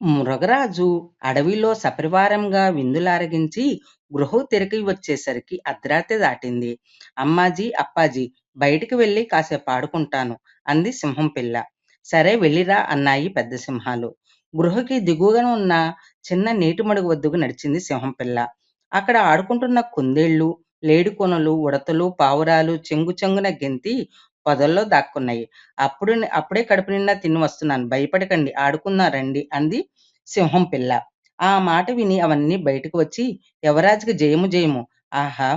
మృగరాజు అడవిలో సపరివారంగా విందులారగించి గృహం తిరిగి వచ్చేసరికి అర్ధరాత్రి దాటింది. అమ్మాజీ, అప్పాజీ, బయటికి వెళ్ళి కాసేపు ఆడుకుంటాను అంది సింహం పిల్ల. సరే వెళ్ళిరా అన్నాయి పెద్ద సింహాలు. గృహకి దిగువన ఉన్న చిన్న నీటి మడుగు వద్దకు నడిచింది సింహం పిల్ల. అక్కడ ఆడుకుంటున్న కుందేళ్లు, లేడికొనలు, ఉడతలు, పావురాలు చెంగు చెంగున గెంతి పొదల్లో దాక్కున్నాయి. అప్పుడే కడుపు నిండా తిని వస్తున్నాను, భయపడకండి, ఆడుకుందాం రండి అంది సింహం పిల్ల. ఆ మాట విని అవన్నీ బయటకు వచ్చి యువరాజుకి జయము జయము, ఆహా,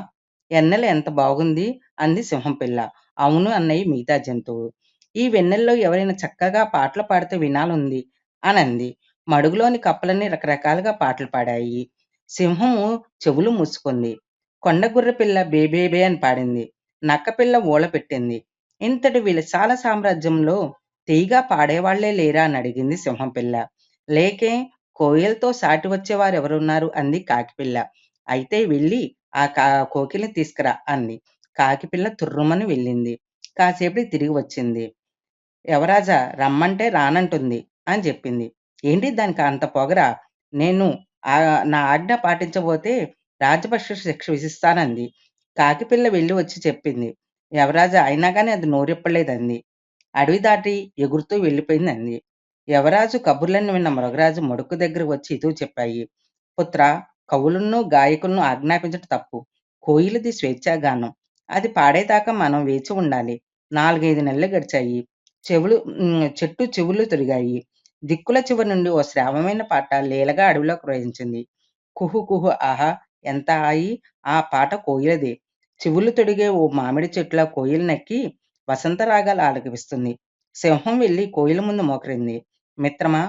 ఎన్నెల ఎంత బాగుంది అంది సింహం పిల్ల. అవును అన్నయి మిగతా జంతువు. ఈ వెన్నెల్లో ఎవరైనా చక్కగా పాటలు పాడితే వినాలుంది అనంది. మడుగులోని కప్పలన్నీ రకరకాలుగా పాటలు పాడాయి. సింహము చెవులు మూసుకుంది. కొండగుర్ర పిల్ల బేబేబే అని పాడింది. నక్కపిల్ల ఊళ పెట్టింది. ఇంతటి విశాల సామ్రాజ్యంలో తీగా పాడేవాళ్లే లేరా అని అడిగింది సింహం పిల్ల. లేకే, కోయిలతో సాటి వచ్చేవారెవరున్నారు అంది కాకిపిల్ల. అయితే వెళ్ళి ఆ కోకిల్ని తీసుకురా అంది. కాకిపిల్ల తుర్రుమని వెళ్ళింది. కాసేపటికి తిరిగి వచ్చింది. యువరాజా, రమ్మంటే రానంటుంది అని చెప్పింది. ఏంటి దానికి అంత పొగరా? నేను నా ఆజ్ఞ పాటించబోతే రాజపక్ష శిక్ష విధిస్తానంది. కాకిపిల్ల వెళ్ళి వచ్చి చెప్పింది. యువరాజా, అయినా కానీ అది నోరెప్పలేదంది. అడవి దాటి ఎగురుతూ వెళ్ళిపోయిందంది. యువరాజు కబుర్లను విన్న మృగరాజు మడుకు దగ్గరకు వచ్చి ఇతూ చెప్పాయి. పుత్రా, కవులను గాయకులను ఆజ్ఞాపించడం తప్పు. కోయిలది స్వేచ్ఛాగానం. అది పాడేదాకా మనం వేచి ఉండాలి. 4, 5 నెలలు గడిచాయి. చెట్టు చెవులు తొడిగాయి. దిక్కుల చివరి నుండి ఓ శ్రావ్యమైన పాట లీలగా అడవిలోకి ప్రవహించింది. కుహు కుహు, ఆహా, ఎంత హాయి! ఆ పాట కోయిలదే. చెవులు తొడిగే ఓ మామిడి చెట్టులా కోయిల నక్కి వసంత రాగాలు ఆలకిస్తుంది. సింహం వెళ్ళి కోయిల ముందు మోకరింది. మిత్రమా,